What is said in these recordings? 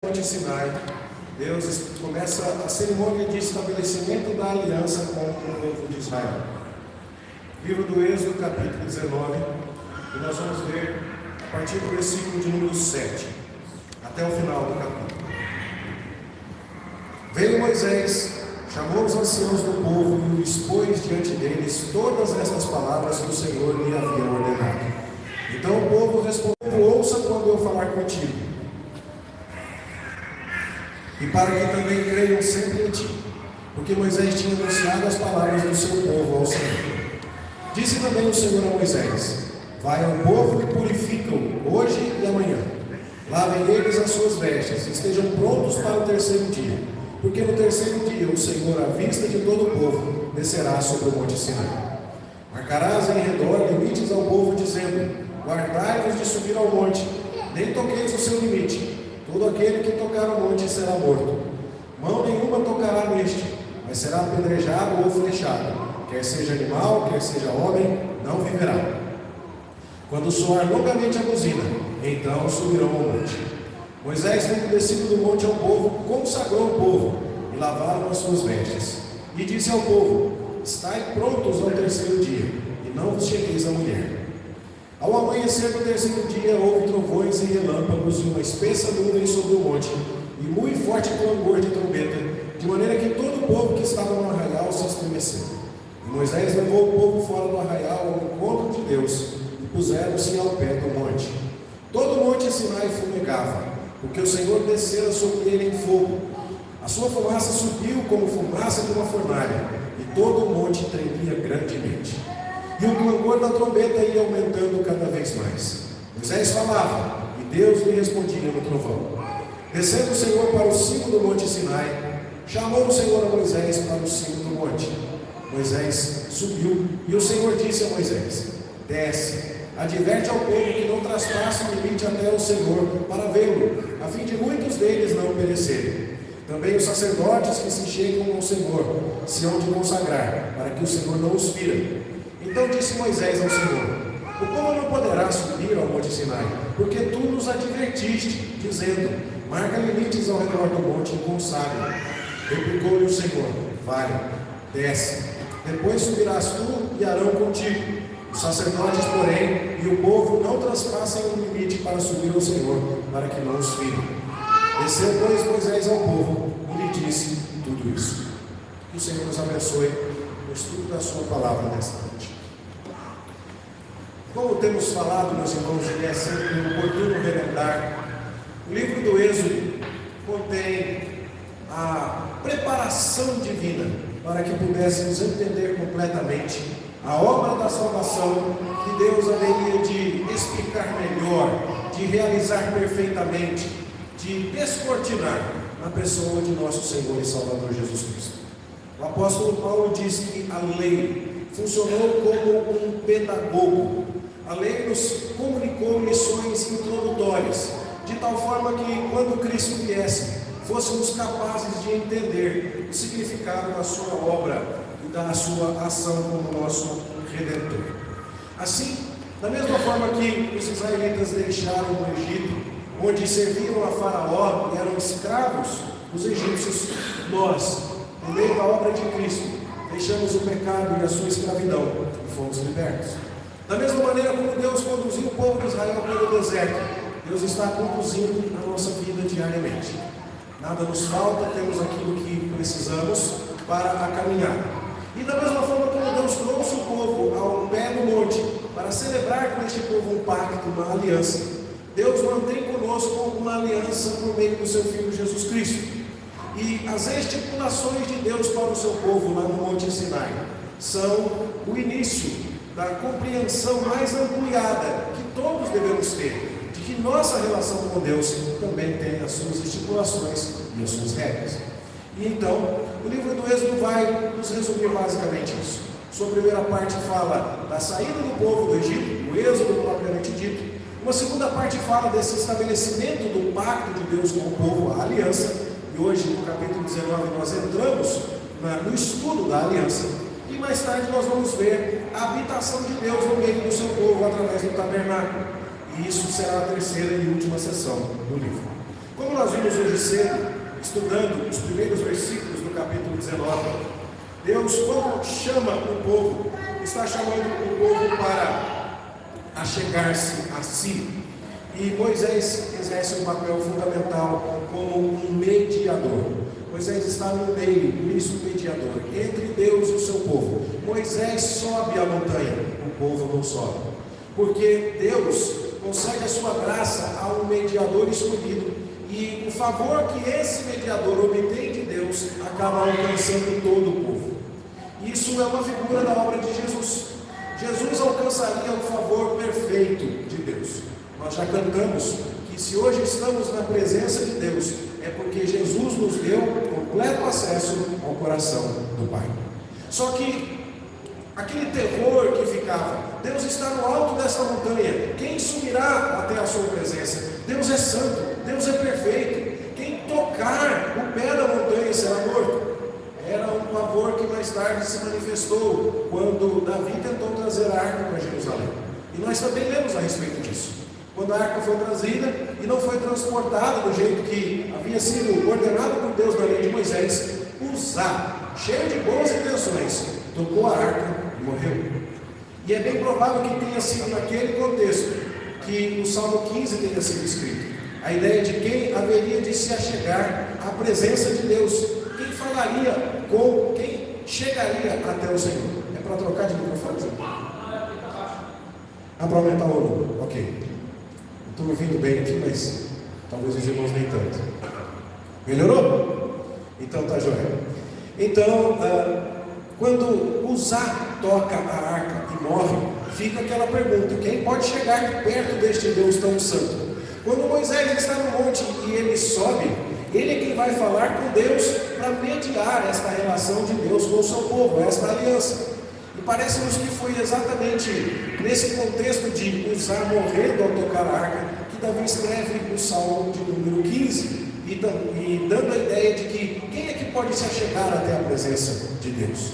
Monte Sinai, Deus começa a cerimônia de estabelecimento da aliança com o povo de Israel. Livro do Êxodo, capítulo 19, e nós vamos ler a partir do versículo de número 7, até o final do capítulo. Veio Moisés, chamou os anciãos do povo e expôs diante deles todas estas palavras que o Senhor lhe havia ordenado. Então o povo respondeu: ouça quando eu falar contigo, e para que também creiam sempre em ti, porque Moisés tinha anunciado as palavras do seu povo ao Senhor. Disse também o Senhor a Moisés: vai ao povo e purifica-o hoje e amanhã. Lavem eles as suas vestes, e estejam prontos para o terceiro dia, porque no terceiro dia o Senhor, à vista de todo o povo, descerá sobre o monte Sinai. Marcarás em redor limites ao povo, dizendo: guardai-vos de subir ao monte, nem toqueis o seu limite. Todo aquele que tocar o monte será morto. Mão nenhuma tocará neste, mas será apedrejado ou flechado. Quer seja animal, quer seja homem, não viverá. Quando soar longamente a buzina, então subirão ao monte. Moisés, tendo descido do monte ao povo, consagrou o povo, e lavaram as suas vestes. E disse ao povo: estai prontos ao terceiro dia, e não vos chegueis à mulher. Ao amanhecer do terceiro dia, houve trovões e relâmpagos e uma espessa nuvem sobre o monte, e muito forte clangor de trombeta, de maneira que todo o povo que estava no arraial se estremeceu. E Moisés levou o povo fora do arraial ao encontro de Deus, e puseram-se ao pé do monte. Todo o monte Sinai fumegava, porque o Senhor descera sobre ele em fogo. A sua fumaça subiu como fumaça de uma fornalha, e todo o monte tremia grandemente. E o clangor da trombeta ia aumentando cada vez mais. Moisés falava, e Deus lhe respondia no trovão. Descendo o Senhor para o cimo do monte Sinai, chamou o Senhor a Moisés para o cimo do monte. Moisés subiu, e o Senhor disse a Moisés: desce, adverte ao povo que não traspasse o limite até o Senhor para vê-lo, a fim de muitos deles não perecerem. Também os sacerdotes que se chegam ao Senhor se hão de consagrar, para que o Senhor não os fira. Então disse Moisés ao Senhor: o povo não poderá subir ao monte Sinai, porque tu nos advertiste, dizendo: marca limites ao redor do monte e consagra. Replicou-lhe o Senhor: vai, desce, depois subirás tu e Arão contigo. Os sacerdotes, porém, e o povo não traspassem o limite para subir ao Senhor, para que não os firem. Desceu, pois, Moisés ao povo e lhe disse tudo isso. Que o Senhor nos abençoe no estudo da sua palavra nesta noite. Como temos falado, meus irmãos, e é sempre oportuno relembrar, o livro do Êxodo contém a preparação divina para que pudéssemos entender completamente a obra da salvação que Deus haveria de explicar melhor, de realizar perfeitamente, de descortinar na pessoa de nosso Senhor e Salvador Jesus Cristo. O apóstolo Paulo diz que a lei funcionou como um pedagogo. A lei nos comunicou lições introdutórias, de tal forma que, quando Cristo viesse, fôssemos capazes de entender o significado da sua obra e da sua ação como nosso Redentor. Assim, da mesma forma que os israelitas deixaram o Egito, onde serviam a Faraó e eram escravos dos egípcios, nós, no meio da obra de Cristo, deixamos o pecado e a sua escravidão e fomos libertos. Da mesma maneira como Deus conduziu o povo de Israel pelo deserto, Deus está conduzindo a nossa vida diariamente. Nada nos falta, temos aquilo que precisamos para a caminhada. E da mesma forma como Deus trouxe o povo ao pé do monte para celebrar com este povo um pacto, uma aliança, Deus mantém conosco uma aliança por meio do seu Filho Jesus Cristo. E as estipulações de Deus para o seu povo lá no monte Sinai são o início da compreensão mais ampliada que todos devemos ter, de que nossa relação com Deus também tem as suas estipulações e as suas regras. E então, o livro do Êxodo vai nos resumir basicamente isso. Sua primeira parte fala da saída do povo do Egito, o Êxodo propriamente dito. Uma segunda parte fala desse estabelecimento do pacto de Deus com o povo, a aliança. E hoje, no capítulo 19, nós entramos no estudo da aliança. E mais tarde nós vamos ver a habitação de Deus no meio do seu povo através do tabernáculo. E isso será a terceira e última sessão do livro. Como nós vimos hoje cedo, estudando os primeiros versículos do capítulo 19, Deus, quando chama o povo, está chamando o povo para achegar-se a si. E Moisés exerce um papel fundamental como um mediador. Moisés está no meio, por isso mediador, entre Deus e o seu povo. Moisés sobe a montanha, o povo não sobe. Porque Deus concede a sua graça a um mediador escolhido. E o favor que esse mediador obtém de Deus acaba alcançando todo o povo. Isso é uma figura da obra de Jesus. Jesus alcançaria o favor perfeito de Deus. Nós já cantamos que se hoje estamos na presença de Deus, é porque Jesus nos deu completo acesso ao coração do Pai. Só que aquele terror que ficava, Deus está no alto dessa montanha, quem subirá até a sua presença? Deus é santo, Deus é perfeito, quem tocar o pé da montanha será morto. Era um pavor que mais tarde se manifestou quando Davi tentou trazer a arca para Jerusalém. E nós também lemos a respeito disso. Quando a arca foi trazida e não foi transportada do jeito que havia sido ordenado por Deus na lei de Moisés, Uzá, cheio de boas intenções, tocou a arca e morreu. E é bem provável que tenha sido naquele contexto que o Salmo 15 tenha sido escrito. A ideia de quem haveria de se achegar à presença de Deus, quem falaria com, quem chegaria até o Senhor. É para trocar de microfone? Para aumentar o volume, ok. Estou ouvindo bem aqui, mas talvez os irmãos nem tanto. Melhorou? Então tá joia. Então, quando Uzá toca a arca e morre, fica aquela pergunta: quem pode chegar perto deste Deus tão santo? Quando Moisés está no monte e ele sobe, ele é quem vai falar com Deus para mediar esta relação de Deus com o seu povo, esta aliança. E parece-nos que foi exatamente nesse contexto de Uzá morrendo ao tocar a arca que Davi escreve o Salmo de número 15 e dando a ideia de que quem é que pode se achegar até a presença de Deus?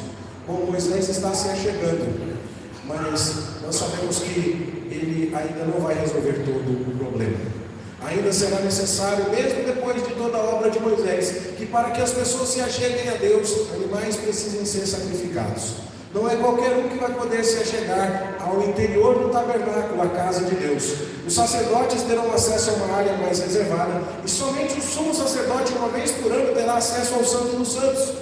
Bom, Moisés está se achegando, mas nós sabemos que ele ainda não vai resolver todo o problema. Ainda será necessário, mesmo depois de toda a obra de Moisés, que para que as pessoas se acheguem a Deus, animais precisem ser sacrificados. Não é qualquer um que vai poder se achegar ao interior do tabernáculo, a casa de Deus. Os sacerdotes terão acesso a uma área mais reservada, e somente o sumo sacerdote, uma vez por ano, terá acesso ao Santo dos Santos.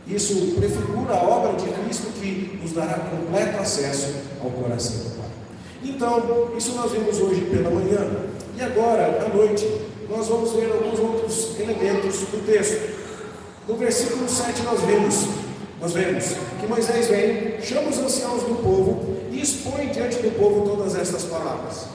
Isso prefigura a obra de Cristo que nos dará completo acesso ao coração do Pai. Então, isso nós vimos hoje pela manhã. E agora, à noite, nós vamos ver alguns outros elementos do texto. No versículo 7 nós vemos que Moisés vem, chama os anciãos do povo e expõe diante do povo todas estas palavras.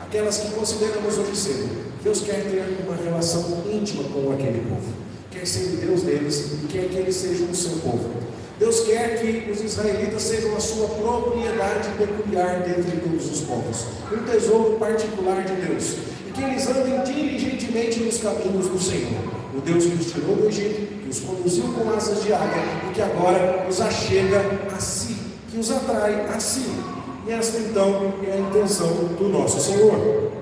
Aquelas que consideramos hoje cedo. Deus quer ter uma relação íntima com aquele povo. Quer ser o Deus deles e quer que eles sejam o seu povo. Deus quer que os israelitas sejam a sua propriedade peculiar dentre todos os povos. Um tesouro particular de Deus. E que eles andem diligentemente nos caminhos do Senhor. O Deus que os tirou do Egito, que os conduziu com asas de águia e que agora os achega a si, que os atrai a si. E esta então é a intenção do nosso Senhor.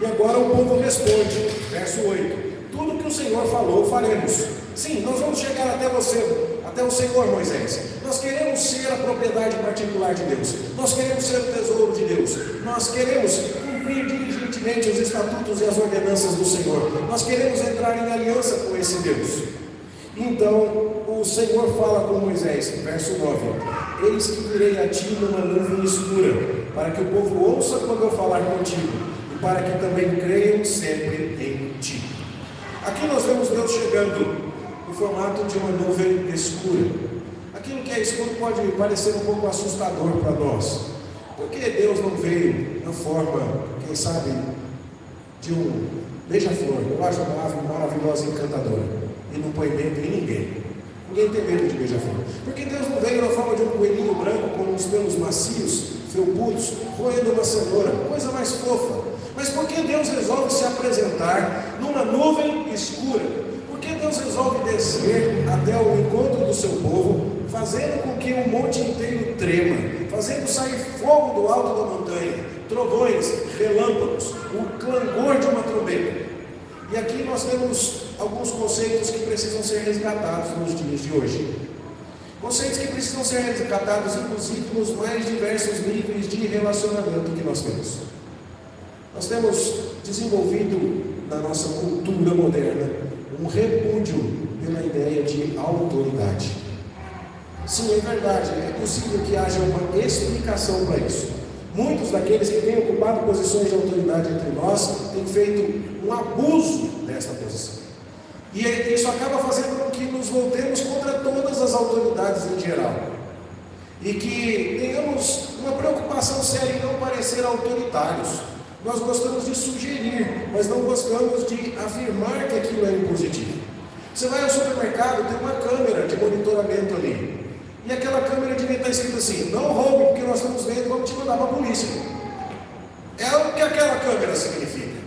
E agora o povo responde, verso 8: tudo que o Senhor falou, faremos. Sim, nós vamos chegar até você, até o Senhor, Moisés. Nós queremos ser a propriedade particular de Deus. Nós queremos ser o tesouro de Deus. Nós queremos cumprir diligentemente os estatutos e as ordenanças do Senhor. Nós queremos entrar em aliança com esse Deus. Então, o Senhor fala com Moisés, verso 9: eis que virei a ti numa nuvem escura, para que o povo ouça quando eu falar contigo, e para que também creiam sempre em ti. Aqui nós vemos Deus chegando no formato de uma nuvem escura. Aquilo que é escuro pode parecer um pouco assustador para nós. Porque Deus não veio na forma, quem sabe, de um beija-flor. Eu acho uma ave maravilhosa e encantadora. E não põe medo em ninguém. Ninguém tem medo de beija-flor. Porque Deus não veio na forma de um coelhinho branco com os pelos macios, felpudos, roendo uma cenoura. Coisa mais fofa. Mas por que Deus resolve se apresentar numa nuvem escura? Por que Deus resolve descer até o encontro do seu povo, fazendo com que o monte inteiro trema, fazendo sair fogo do alto da montanha, trovões, relâmpagos, o clangor de uma trombeta? E aqui nós temos alguns conceitos que precisam ser resgatados nos dias de hoje. Conceitos que precisam ser resgatados, inclusive, nos mais diversos níveis de relacionamento que nós temos. Nós temos desenvolvido na nossa cultura moderna um repúdio pela ideia de autoridade. Sim, é verdade, é possível que haja uma explicação para isso. Muitos daqueles que têm ocupado posições de autoridade entre nós têm feito um abuso desta posição. E isso acaba fazendo com que nos voltemos contra todas as autoridades em geral. E que tenhamos uma preocupação séria em não parecer autoritários. Nós gostamos de sugerir, mas não gostamos de afirmar que aquilo é impositivo. Você vai ao supermercado, tem uma câmera de monitoramento ali. E aquela câmera devia estar escrito assim: não roube, porque nós estamos vendo, vamos te mandar para a polícia. É o que aquela câmera significa.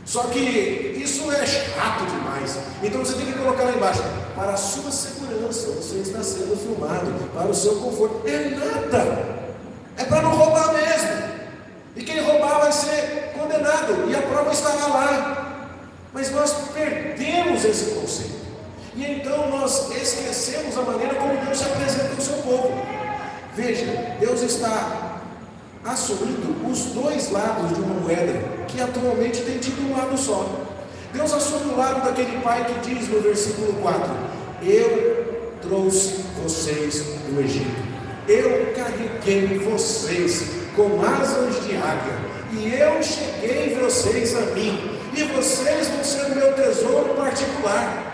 Só que isso é chato demais. Então você tem que colocar lá embaixo: para a sua segurança, você está sendo filmado, para o seu conforto. É nada. É para não roubar mesmo. E quem roubar vai ser condenado, e a prova estará lá. Mas nós perdemos esse conceito. E então nós esquecemos a maneira como Deus se apresenta ao seu povo. Veja, Deus está assumindo os dois lados de uma moeda que atualmente tem tido um lado só. Deus assume o lado daquele pai que diz no versículo 4: eu trouxe vocês do Egito, eu carreguei vocês com asas de águia, e eu cheguei vocês a mim, e vocês vão ser o meu tesouro particular.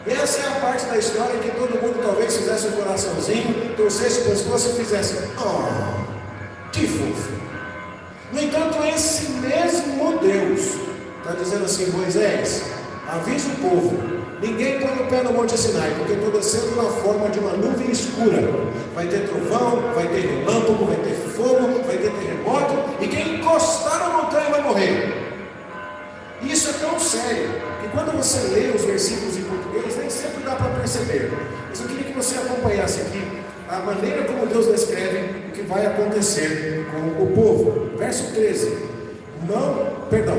Essa é a parte da história que todo mundo talvez fizesse um coraçãozinho, torcesse o pescoço e fizesse: oh, que fofo. No entanto, esse mesmo Deus está dizendo assim: Moisés, avisa o povo, ninguém põe o pé no Monte Sinai, porque estou descendo na forma de uma nuvem escura. Vai ter trovão, vai ter relâmpago, vai ter fogo, vai ter terremoto, e quem encostar na montanha vai morrer. Isso é tão sério que quando você lê os versículos em português, nem sempre dá para perceber. Mas eu queria que você acompanhasse aqui a maneira como Deus descreve o que vai acontecer com o povo. Verso 13.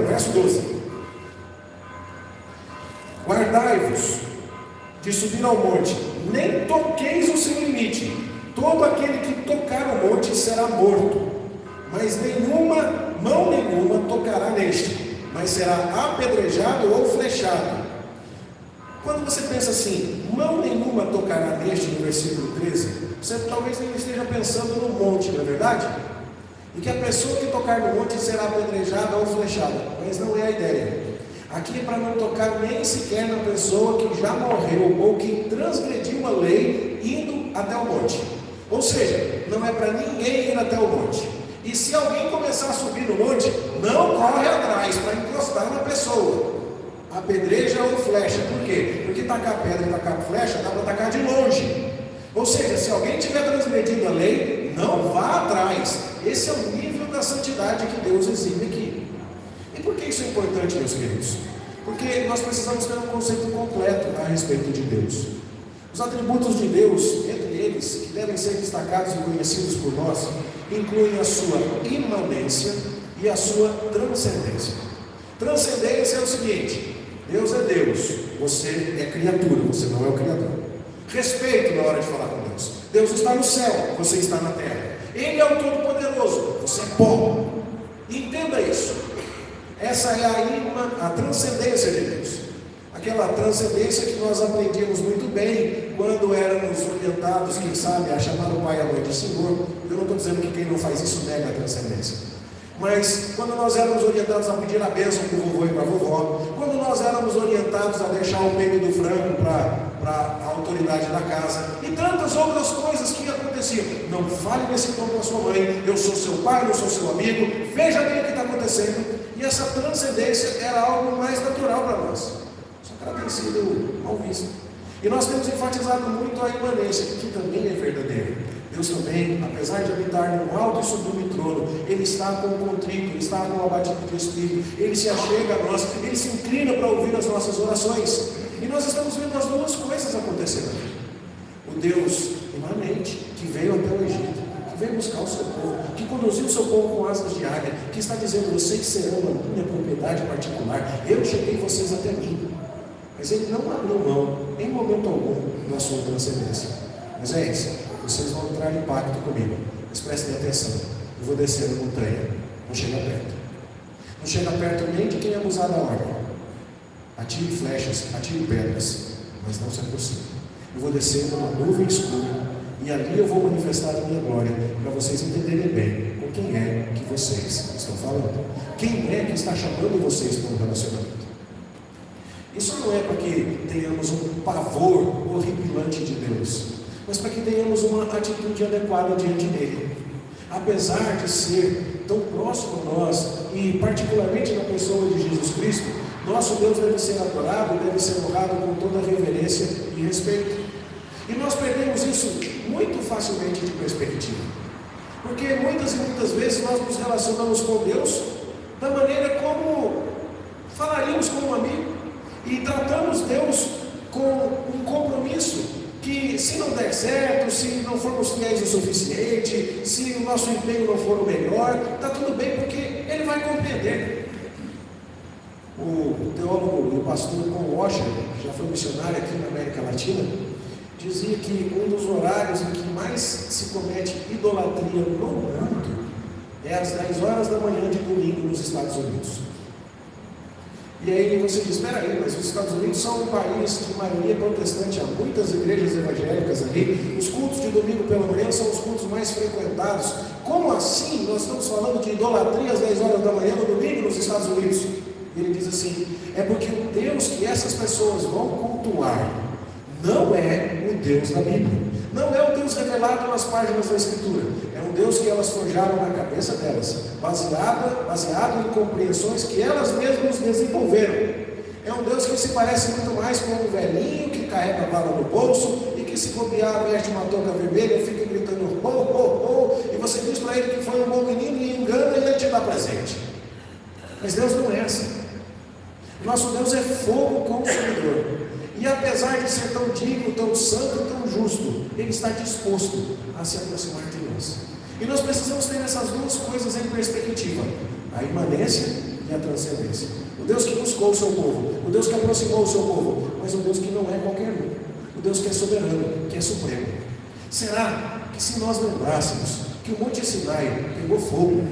Verso 12. Guardai-vos de subir ao monte, nem toqueis o seu limite. Todo aquele que tocar o monte será morto, mas mão nenhuma tocará neste, mas será apedrejado ou flechado. Quando você pensa assim, mão nenhuma tocará neste, no versículo 13, você talvez nem esteja pensando no monte, não é verdade? E que a pessoa que tocar no monte será apedrejada ou flechada, mas não é a ideia. Aqui é para não tocar nem sequer na pessoa que já morreu ou que transgrediu a lei indo até o monte. Ou seja, não é para ninguém ir até o monte. E se alguém começar a subir no monte, não corre atrás para encostar na pessoa. Apedreja ou flecha. Por quê? Porque tacar pedra e tacar flecha dá para tacar de longe. Ou seja, se alguém tiver transgredido a lei, não vá atrás. Esse é o nível da santidade que Deus exibe aqui. E por que isso é importante, meus queridos? Porque nós precisamos ter um conceito completo a respeito de Deus. Os atributos de Deus, entre eles, que devem ser destacados e conhecidos por nós, incluem a sua imanência e a sua transcendência. Transcendência é o seguinte: Deus é Deus, você é criatura, você não é o Criador. Respeito na hora de falar com Deus. Deus está no céu, você está na terra. Ele é o Todo-Poderoso, você é pó. Entenda isso. Essa é a transcendência de Deus. Aquela transcendência que nós aprendíamos muito bem quando éramos orientados, quem sabe, a chamar o pai e a mãe de Senhor. Eu não estou dizendo que quem não faz isso nega a transcendência. Mas quando nós éramos orientados a pedir a bênção para o vovô e para a vovó, quando nós éramos orientados a deixar o meme do frango para a autoridade da casa, e tantas outras coisas que aconteciam. Não fale nesse tom com a sua mãe, eu sou seu pai, eu sou seu amigo, veja bem o que está acontecendo. E essa transcendência era algo mais natural para nós, só que ela tem sido mal vista. E nós temos enfatizado muito a imanência, que também é verdadeira. Deus também, apesar de habitar num alto e sublime trono, Ele está com o contrito, Ele está com o abatido de espírito, Ele se achega a nós, Ele se inclina para ouvir as nossas orações. E nós estamos vendo as duas coisas acontecendo. O Deus imanente, que veio até o Egito, que que veio buscar o seu povo, que conduziu o seu povo com asas de águia, que está dizendo: vocês serão a minha propriedade particular, eu cheguei vocês até mim. Mas ele não abriu mão, em momento algum, da sua transcendência. Moisés, vocês vão entrar em pacto comigo, mas prestem atenção, eu vou descer na montanha, não chega perto. Não chega perto nem de quem abusar da ordem. Atire flechas, atire pedras, mas não se aproxime. Eu vou descer numa nuvem escura, e ali eu vou manifestar a minha glória, para vocês entenderem bem com quem é que vocês estão falando. Quem é que está chamando vocês para um relacionamento? Isso não é para que tenhamos um pavor horripilante de Deus, mas para que tenhamos uma atitude adequada diante dele. Apesar de ser tão próximo a nós, e particularmente na pessoa de Jesus Cristo, nosso Deus deve ser adorado, deve ser honrado com toda reverência e respeito. E nós perdemos isso muito facilmente de perspectiva, porque muitas e muitas vezes nós nos relacionamos com Deus da maneira como falaríamos com um amigo, e tratamos Deus com um compromisso que, se não der certo, se não formos fiéis o suficiente, se o nosso empenho não for o melhor, está tudo bem, porque Ele vai compreender. O teólogo e o pastor Paul Washer, que já foi missionário aqui na América Latina, dizia que um dos horários em que mais se comete idolatria no mundo é às 10 horas da manhã de domingo nos Estados Unidos. E aí você diz: espera aí, mas os Estados Unidos são um país de maioria protestante, há muitas igrejas evangélicas ali, os cultos de domingo pela manhã são os cultos mais frequentados. Como assim nós estamos falando de idolatria às 10 horas da manhã no domingo nos Estados Unidos? E ele diz assim: é porque o Deus que essas pessoas vão cultuar não é o Deus da Bíblia, não é o Deus revelado nas páginas da Escritura, é um Deus que elas forjaram na cabeça delas, baseado em compreensões que elas mesmas desenvolveram. É um Deus que se parece muito mais com um velhinho que carrega a bala no bolso e que, se bobear, veste uma touca vermelha e fica gritando ho, ho, ho, e você diz para ele que foi um bom menino e engana e ele te dá presente. Mas Deus não é assim. Nosso Deus é fogo consumidor. E apesar de ser tão digno, tão santo e tão justo, Ele está disposto a se aproximar de nós. E nós precisamos ter essas duas coisas em perspectiva: a imanência e a transcendência. O Deus que buscou o seu povo, o Deus que aproximou o seu povo, mas o Deus que não é qualquer um, o Deus que é soberano, que é supremo. Será que, se nós lembrássemos que o Monte Sinai pegou fogo,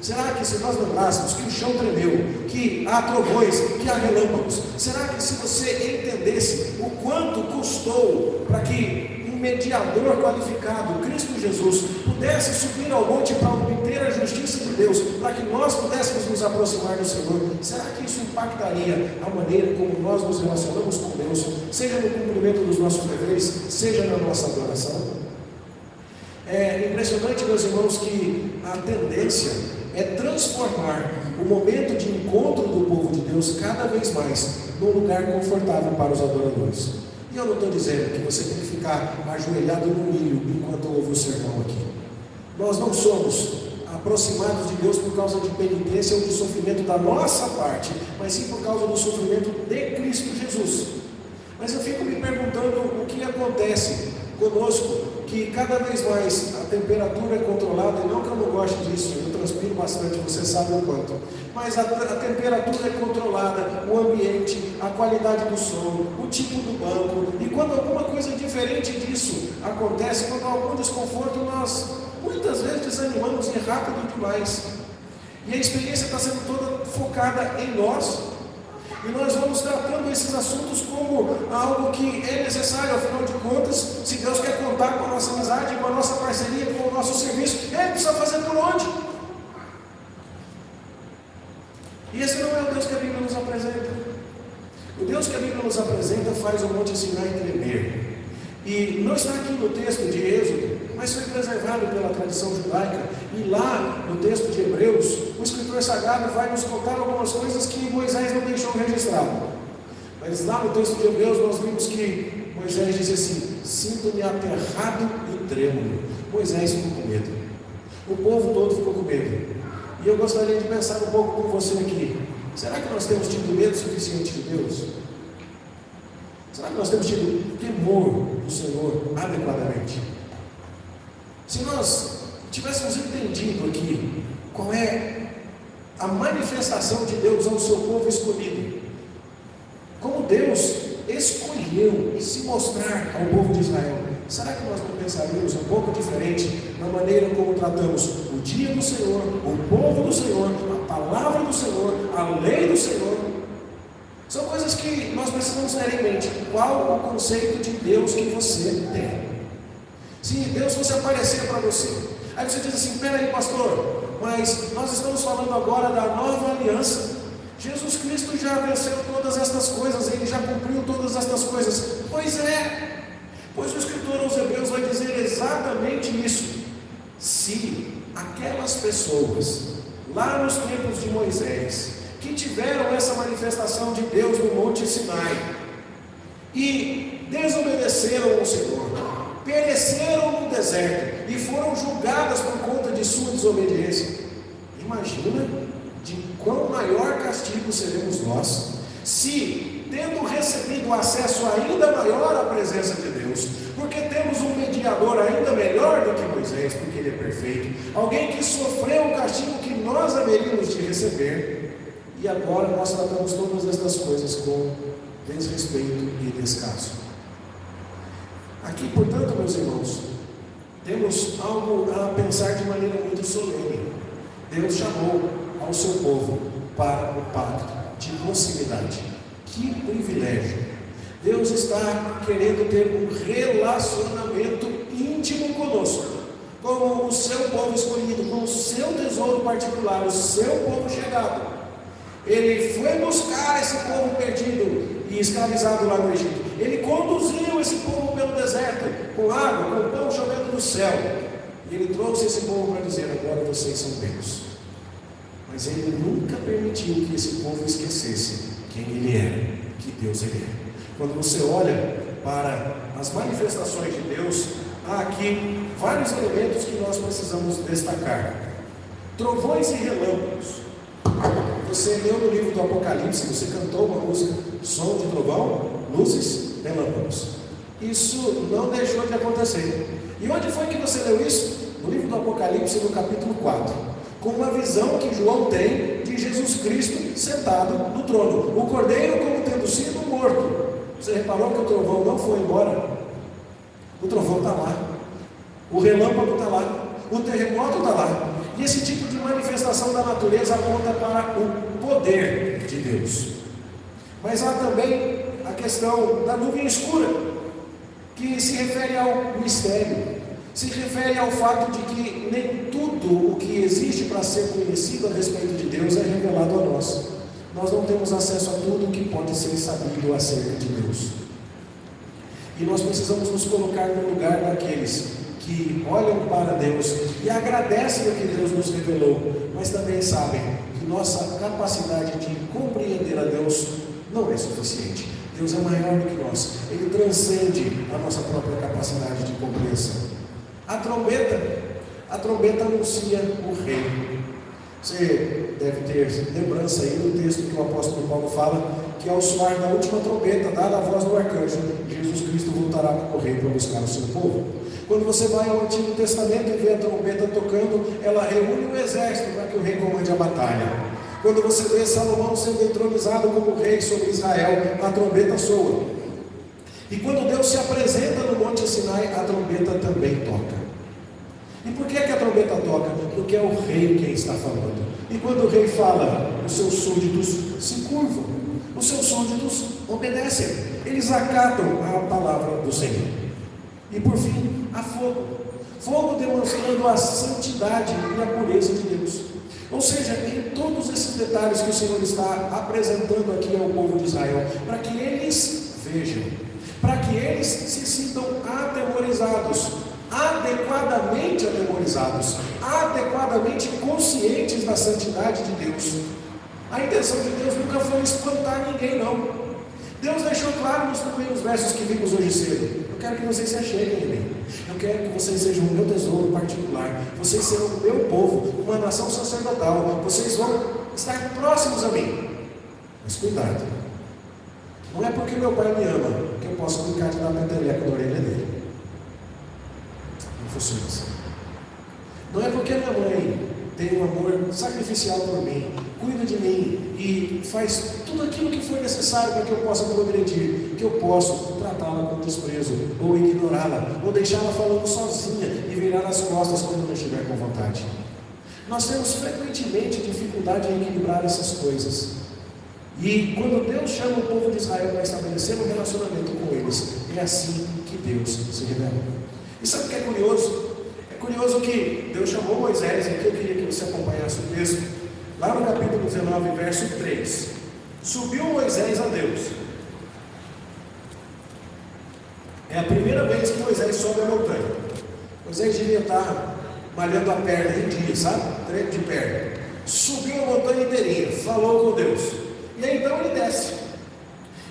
será que, se nós lembrássemos que o chão tremeu, que há trovões, que há relâmpagos, será que, se você entendesse o quanto custou para que um mediador qualificado, Cristo Jesus, pudesse subir ao monte para obter a justiça de Deus, para que nós pudéssemos nos aproximar do Senhor, será que isso impactaria a maneira como nós nos relacionamos com Deus, seja no cumprimento dos nossos deveres, seja na nossa adoração? É impressionante, meus irmãos, que a tendência é transformar o momento de encontro do povo de Deus cada vez mais num lugar confortável para os adoradores. E eu não estou dizendo que você tem que ficar ajoelhado no milho enquanto ouve o sermão aqui. Nós não somos aproximados de Deus por causa de penitência ou de sofrimento da nossa parte, mas sim por causa do sofrimento de Cristo Jesus. Mas eu fico me perguntando o que acontece conosco, que cada vez mais a temperatura é controlada, e não que eu não goste disso, eu transpiro bastante, você sabe o quanto, mas a temperatura é controlada, o ambiente, a qualidade do som, o tipo do banco, e quando alguma coisa diferente disso acontece, quando há algum desconforto, nós muitas vezes desanimamos e rápido demais, e a experiência está sendo toda focada em nós. E nós vamos tratando esses assuntos como algo que é necessário, afinal de contas, se Deus quer contar com a nossa amizade, com a nossa parceria, com o nosso serviço, Ele precisa fazer por onde? E esse não é o Deus que a Bíblia nos apresenta. O Deus que a Bíblia nos apresenta faz o Monte Sinai tremer. E não está aqui no texto de Êxodo, mas foi preservado pela tradição judaica. E lá no texto de Hebreus, o escritor sagrado vai nos contar algumas coisas que Moisés não deixou registrado. Mas lá no texto de Hebreus nós vimos que Moisés disse assim: sinto-me aterrado e trêmulo. Moisés ficou com medo. O povo todo ficou com medo. E eu gostaria de pensar um pouco com você aqui. Será que nós temos tido medo suficiente de Deus? Será que nós temos tido temor do Senhor adequadamente? Se nós tivéssemos entendido aqui qual é a manifestação de Deus ao seu povo escolhido, como Deus escolheu se mostrar ao povo de Israel, será que nós não pensaríamos um pouco diferente na maneira como tratamos o dia do Senhor, o povo do Senhor, a palavra do Senhor, a lei do Senhor? São coisas que nós precisamos ter em mente. Qual o conceito de Deus que você tem? Se Deus fosse aparecer para você, aí você diz assim: peraí, pastor, mas nós estamos falando agora da nova aliança. Jesus Cristo já venceu todas estas coisas, Ele já cumpriu todas estas coisas. Pois é, pois o escritor aos Hebreus vai dizer exatamente isso. Se aquelas pessoas, lá nos tempos de Moisés, que tiveram essa manifestação de Deus no Monte Sinai, e desobedeceram ao Senhor, pereceram no deserto, e foram julgadas por conta de sua desobediência, imagina de quão maior castigo seremos nós, se, tendo recebido acesso ainda maior à presença de Deus, porque temos um mediador ainda melhor do que Moisés, porque ele é perfeito, alguém que sofreu o castigo que nós haveríamos de receber, e agora nós tratamos todas estas coisas com desrespeito e descaso. Aqui, portanto, meus irmãos, temos algo a pensar de maneira muito solene. Deus chamou ao seu povo para o pacto de proximidade. Que privilégio! Deus está querendo ter um relacionamento íntimo conosco, como o seu povo escolhido, com o seu tesouro particular, o seu povo chegado. Ele foi buscar esse povo perdido e escravizado lá no Egito. Ele conduziu esse povo pelo deserto, com água, com pão chovendo do céu. E ele trouxe esse povo para dizer: agora vocês são meus. Mas ele nunca permitiu que esse povo esquecesse quem ele era, que Deus ele é. Quando você olha para as manifestações de Deus, há aqui vários elementos que nós precisamos destacar. Trovões e relâmpagos. Você leu no livro do Apocalipse, você cantou uma música, som de trovão, luzes, relâmpagos. Isso não deixou de acontecer. E onde foi que você leu isso? No livro do Apocalipse, no capítulo 4, com uma visão que João tem de Jesus Cristo sentado no trono, o cordeiro como tendo sido morto. Você reparou que o trovão não foi embora? O trovão está lá, o relâmpago está lá, o terremoto está lá. E esse tipo de manifestação da natureza aponta para o poder de Deus. Mas há também a questão da nuvem escura, que se refere ao mistério, se refere ao fato de que nem tudo o que existe para ser conhecido a respeito de Deus é revelado a nós. Nós não temos acesso a tudo o que pode ser sabido acerca de Deus. E nós precisamos nos colocar no lugar daqueles que olham para Deus e agradecem o que Deus nos revelou, mas também sabem que nossa capacidade de compreender a Deus não é suficiente. Deus é maior do que nós, Ele transcende a nossa própria capacidade de compreensão. A trombeta anuncia o Rei. Você deve ter lembrança aí do texto que o apóstolo Paulo fala, que ao soar da última trombeta, dada a voz do arcanjo, Jesus Cristo voltará para o Rei para buscar o seu povo. Quando você vai ao Antigo Testamento e vê a trombeta tocando, ela reúne o exército para que o rei comande a batalha. Quando você vê Salomão sendo entronizado como rei sobre Israel, a trombeta soa. E quando Deus se apresenta no Monte Sinai, a trombeta também toca. E por que a trombeta toca? Porque é o rei quem está falando. E quando o rei fala, os seus súditos se curvam, os seus súditos obedecem, eles acatam a palavra do Senhor. E por fim, há fogo. Fogo demonstrando a santidade e a pureza de Deus. Ou seja, em todos esses detalhes que o Senhor está apresentando aqui ao povo de Israel, para que eles vejam, para que eles se sintam atemorizados, adequadamente atemorizados, adequadamente conscientes da santidade de Deus. A intenção de Deus nunca foi espantar ninguém, não. Deus deixou claro nos primeiros versos que vimos hoje cedo: eu quero que vocês se acheguem a mim, eu quero que vocês sejam o meu tesouro particular, vocês serão o meu povo, uma nação sacerdotal, vocês vão estar próximos a mim. Mas cuidado, não é porque meu pai me ama que eu posso brincar de dar peteleca na orelha dele. Não funciona assim. Não é porque a minha mãe tem um amor sacrificial por mim, cuida de mim e faz tudo aquilo que for necessário para que eu possa progredir, que eu posso tratá-la com desprezo, ou ignorá-la, ou deixá-la falando sozinha e virar as costas quando não estiver com vontade. Nós temos frequentemente dificuldade em equilibrar essas coisas. E quando Deus chama o povo de Israel para estabelecer um relacionamento com eles, é assim que Deus se revela. E sabe o que é curioso? É curioso que Deus chamou Moisés, e aqui eu queria que você acompanhasse o texto, lá no capítulo 19, verso 3. Subiu Moisés a Deus. É a primeira vez que Moisés sobe a montanha. Moisés devia estar malhando a perna em dia, sabe? Treino de perna. Subiu a montanha inteirinha, falou com Deus. E aí então ele desce.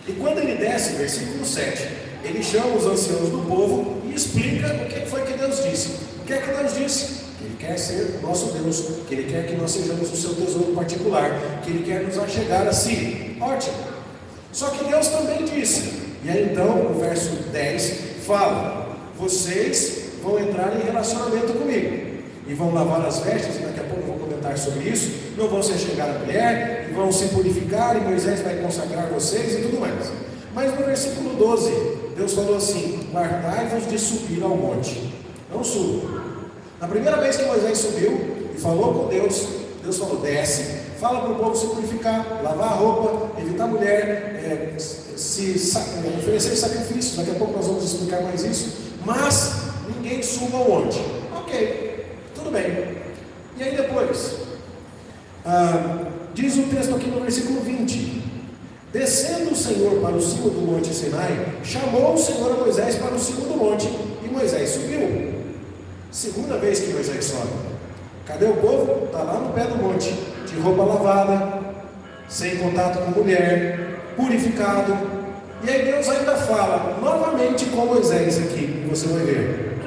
E quando ele desce, versículo 7, ele chama os anciãos do povo e explica o que foi que Deus disse. O que é que Deus disse? Que Ele quer ser o nosso Deus, que Ele quer que nós sejamos o seu tesouro particular, que Ele quer nos achegar a si. Ótimo. Só que Deus também disse, e aí então o verso 10 fala: vocês vão entrar em relacionamento comigo e vão lavar as vestes, e daqui a pouco eu vou comentar sobre isso, não vão se achegar à mulher, e vão se purificar, e Moisés vai consagrar vocês e tudo mais. Mas no versículo 12, Deus falou assim: guardai-vos de subir ao monte, não subam. Na primeira vez que Moisés subiu e falou com Deus, Deus falou: desce, fala para o povo se purificar, lavar a roupa, evitar a mulher, oferecer sacrifícios, daqui a pouco nós vamos explicar mais isso, mas ninguém suba ao monte. Ok, tudo bem. E aí depois, diz o texto aqui no versículo 20: descendo o Senhor para o cimo do monte Sinai, chamou o Senhor a Moisés para o cimo do monte, e Moisés subiu. Segunda vez que Moisés sobe. Cadê o povo? Está lá no pé do monte, de roupa lavada, sem contato com mulher, purificado. E aí Deus ainda fala novamente com Moisés aqui, você vai ver.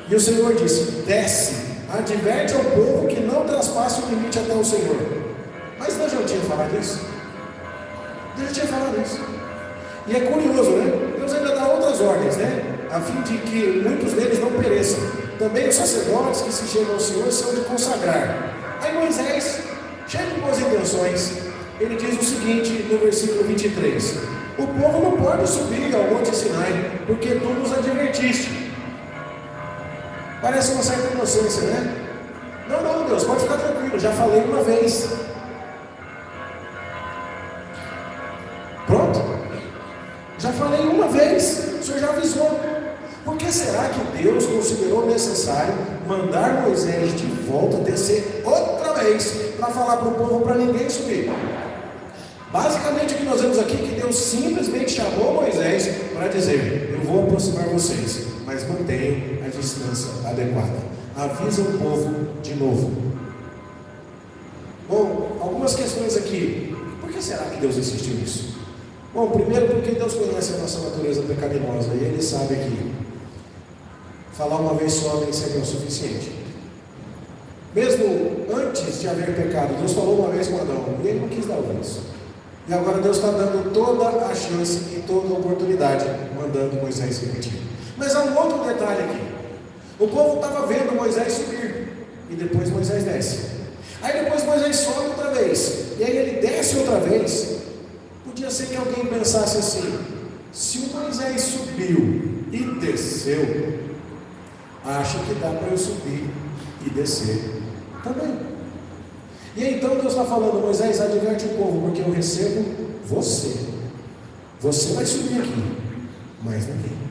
E o Senhor disse: desce, adverte ao povo que não traspasse o limite até o Senhor. Mas Deus já tinha falado isso. Deus já tinha falado isso. E é curioso, né? Deus ainda dá outras ordens, né? A fim de que muitos deles não pereçam. Também os sacerdotes que se chegam ao Senhor são de consagrar. Aí Moisés, cheio de boas intenções, ele diz o seguinte no versículo 23: o povo não pode subir ao monte Sinai, porque tu nos advertiste. Parece uma certa inocência, né? Não, Deus, pode ficar tranquilo, já falei uma vez. Pronto? Já falei uma vez, o Senhor já avisou. Por que será que Deus considerou necessário mandar Moisés de volta, descer outra vez, para falar para o povo para ninguém subir? Basicamente o que nós vemos aqui é que Deus simplesmente chamou Moisés para dizer: eu vou aproximar vocês, mas mantenham a distância adequada. Avisa o povo de novo. Bom, algumas questões aqui. Por que será que Deus insistiu nisso? Bom, primeiro porque Deus conhece a nossa natureza pecaminosa e Ele sabe que falar uma vez só nem sempre é o suficiente. Mesmo antes de haver pecado, Deus falou uma vez com Adão e ele não quis dar ouvidos. E agora Deus está dando toda a chance e toda a oportunidade, mandando Moisés repetir. Mas há um outro detalhe aqui. O povo estava vendo Moisés subir e depois Moisés desce. Aí depois Moisés sobe outra vez e aí ele desce outra vez. Podia ser que alguém pensasse assim: se o Moisés subiu e desceu, acho que dá para eu subir e descer também. E aí então Deus está falando: Moisés, adverte o povo, porque eu recebo você. Você vai subir aqui, mas ninguém.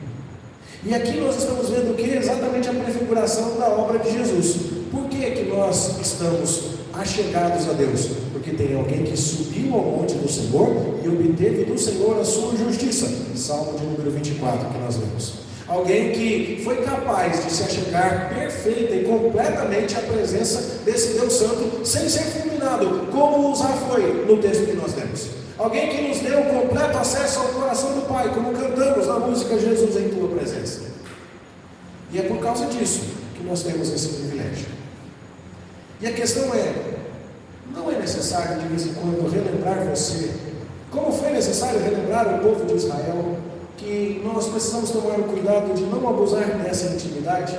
E aqui nós estamos vendo o que? Exatamente a prefiguração da obra de Jesus. Por que que nós estamos achegados a Deus? Porque tem alguém que subiu ao monte do Senhor e obteve do Senhor a sua justiça. Salmo de número 24 que nós lemos. Alguém que foi capaz de se achegar perfeita e completamente à presença desse Deus Santo, sem ser fulminado, como Uzá foi no texto que nós lemos. Alguém que nos deu completo acesso ao coração do Pai, como cantamos na música Jesus em Tua Presença. E é por causa disso que nós temos esse privilégio. E a questão é: não é necessário de vez em quando relembrar você, como foi necessário relembrar o povo de Israel, que nós precisamos tomar o cuidado de não abusar dessa intimidade?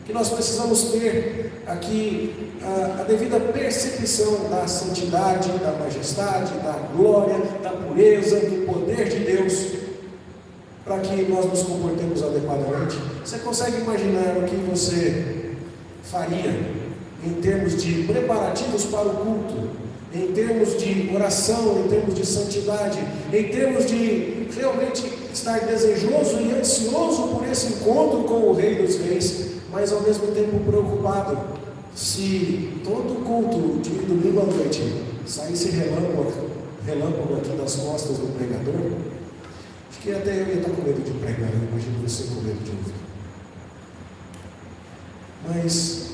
que nós precisamos ter aqui a devida percepção da santidade, da majestade, da glória, da pureza, do poder de Deus, para que nós nos comportemos adequadamente. Você consegue imaginar o que você faria em termos de preparativos para o culto, em termos de oração, em termos de santidade, em termos de realmente estar desejoso e ansioso por esse encontro com o Rei dos Reis, mas ao mesmo tempo preocupado se todo culto de domingo à noite saísse relâmpago aqui das costas do pregador? Acho que até eu ia estar com medo de pregar, eu imagino você com medo de ouvir. Mas,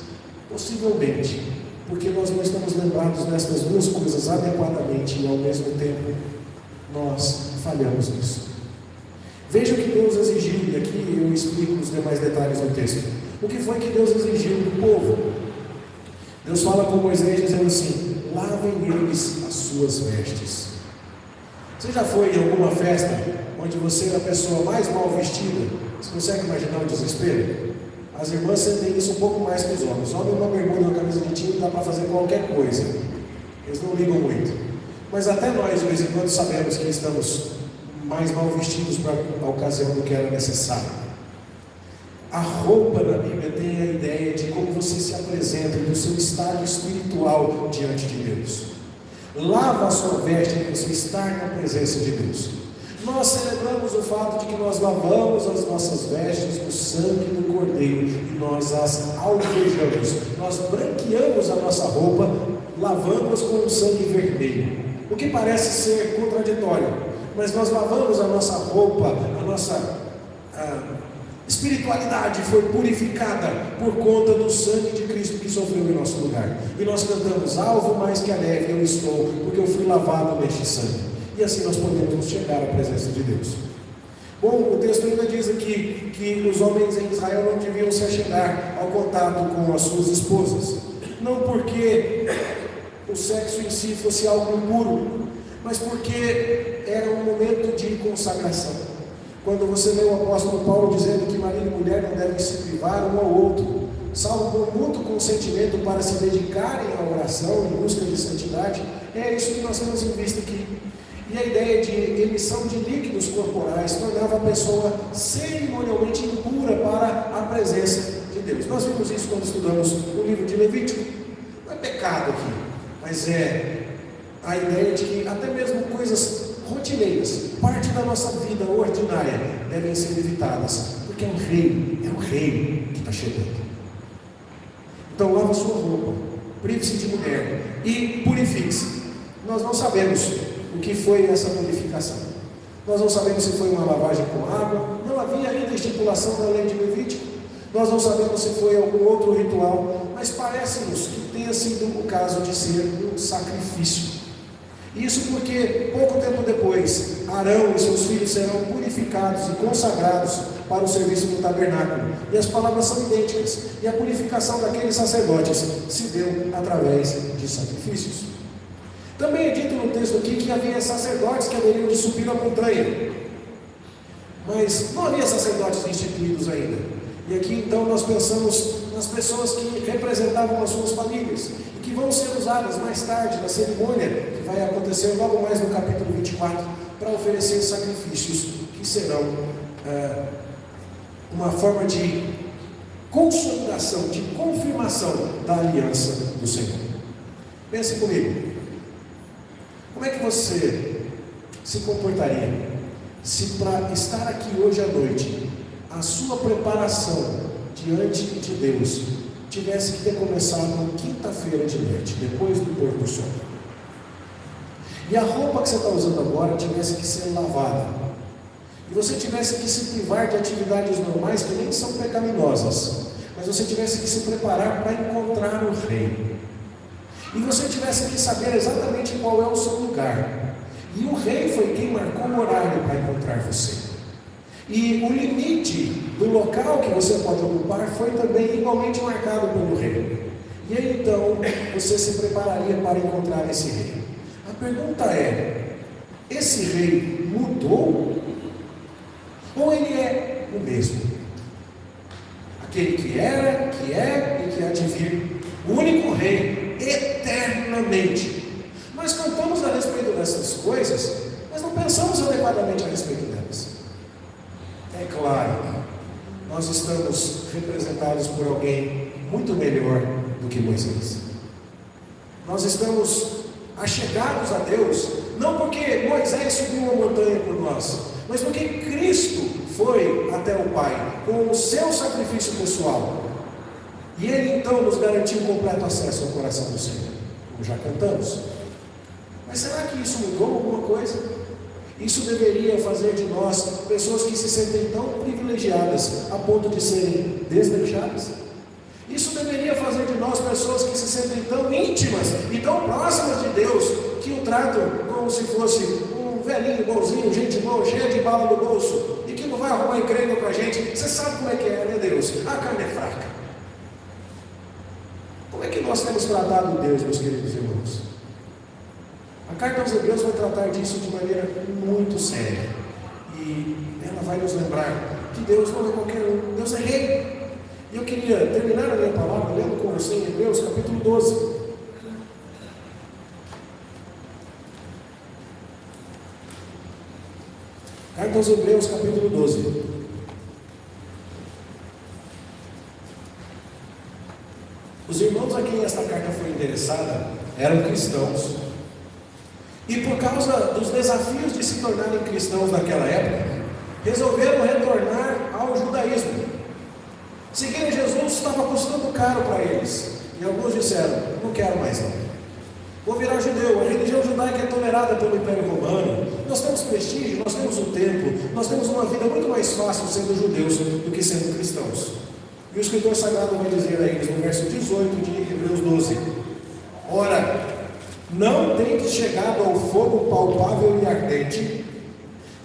possivelmente, porque nós não estamos lembrados destas duas coisas adequadamente e ao mesmo tempo nós falhamos nisso. Veja o que Deus exigiu, e aqui eu explico os demais detalhes do texto. O que foi que Deus exigiu do povo? Deus fala com Moisés dizendo assim: lavem eles as suas vestes. Você já foi em alguma festa onde você era a pessoa mais mal vestida? Você consegue imaginar o desespero? As irmãs sentem isso um pouco mais que os homens. Os homens, uma bermuda, uma camisa de time, dá para fazer qualquer coisa. Eles não ligam muito. Mas até nós, de vez em quando, sabemos que estamos mais mal vestidos para a ocasião do que era necessário. A roupa na Bíblia tem a ideia de como você se apresenta, do seu estado espiritual diante de Deus. Lava a sua veste para você estar na presença de Deus. Nós celebramos o fato de que nós lavamos as nossas vestes com o sangue do Cordeiro e nós as alvejamos. Nós branqueamos a nossa roupa, lavamos com o sangue vermelho. O que parece ser contraditório, mas nós lavamos a nossa roupa, a nossa espiritualidade foi purificada por conta do sangue de Cristo que sofreu em nosso lugar. E nós cantamos: alvo mais que a neve eu estou, porque eu fui lavado neste sangue. E assim nós podemos chegar à presença de Deus. Bom, o texto ainda diz aqui que os homens em Israel não deviam se achegar ao contato com as suas esposas, não porque o sexo em si fosse algo impuro, mas porque era um momento de consagração. Quando você lê o apóstolo Paulo dizendo que marido e mulher não devem se privar um ao outro, salvo por mútuo consentimento para se dedicarem à oração em busca de santidade, é isso que nós temos em vista aqui. E a ideia de emissão de líquidos corporais tornava a pessoa cerimonialmente impura para a presença de Deus. Nós vimos isso quando estudamos o livro de Levítico. Não é pecado aqui, mas é a ideia de que até mesmo coisas rotineiras, parte da nossa vida ordinária, devem ser evitadas, porque é um rei que está chegando. Então lava sua roupa, prive-se de mulher e purifique-se. Nós não sabemos o que foi essa purificação. Nós não sabemos se foi uma lavagem com água, não havia ainda estipulação da lei de Levítico. Nós não sabemos se foi algum outro ritual, mas parece-nos que tenha sido o caso de ser um sacrifício. Isso porque, pouco tempo depois, Arão e seus filhos serão purificados e consagrados para o serviço do tabernáculo. E as palavras são idênticas. E a purificação daqueles sacerdotes se deu através de sacrifícios. Também é dito no texto aqui que havia sacerdotes que haveriam de subir a montanha. Mas não havia sacerdotes instituídos ainda. E aqui então nós pensamos nas pessoas que representavam as suas famílias e que vão ser usadas mais tarde na cerimônia que vai acontecer logo mais no capítulo 24 para oferecer sacrifícios que serão uma forma de consolidação, de confirmação da aliança do Senhor. Pense comigo, como é que você se comportaria se para estar aqui hoje à noite a sua preparação diante de Deus tivesse que ter começado quinta-feira de noite, depois do pôr do sol, e a roupa que você está usando agora tivesse que ser lavada, e você tivesse que se privar de atividades normais que nem são pecaminosas, mas você tivesse que se preparar para encontrar o Rei, e você tivesse que saber exatamente qual é o seu lugar, e o Rei foi quem marcou o horário para encontrar você. E o limite do local que você pode ocupar foi também igualmente marcado pelo Rei. E aí então você se prepararia para encontrar esse Rei. A pergunta é: esse Rei mudou? Ou ele é o mesmo? Aquele que era, que nós estamos representados por alguém muito melhor do que Moisés. Nós estamos achegados a Deus, não porque Moisés subiu uma montanha por nós, mas porque Cristo foi até o Pai com o seu sacrifício pessoal. E Ele então nos garantiu completo acesso ao coração do Senhor, como já cantamos. Mas será que isso mudou alguma coisa? Isso deveria fazer de nós pessoas que se sentem tão privilegiadas a ponto de serem desleixadas? Isso deveria fazer de nós pessoas que se sentem tão íntimas e tão próximas de Deus, que o tratam como se fosse um velhinho bonzinho, gente boa, cheia de bala no bolso, e que não vai arrumar encrenca com a gente. Você sabe como é que é, né, Deus? A carne é fraca. Como é que nós temos tratado Deus, meus queridos irmãos? A carta aos Hebreus vai tratar disso de maneira muito séria. E ela vai nos lembrar que Deus não é qualquer um, Deus é rei. E eu queria terminar a minha palavra lendo com você em Hebreus capítulo 12. Carta aos Hebreus capítulo 12. Os irmãos a quem esta carta foi endereçada eram cristãos. E por causa dos desafios de se tornarem cristãos naquela época, resolveram retornar ao judaísmo. Seguir Jesus estava custando caro para eles. E alguns disseram: não quero mais não. Vou virar judeu. A religião judaica é tolerada pelo Império Romano. Nós temos prestígio, nós temos um templo, nós temos uma vida muito mais fácil sendo judeus do que sendo cristãos. E o escritor sagrado vai dizer a eles no verso 18 de Hebreus 12: ora, não tendes chegado ao fogo palpável e ardente,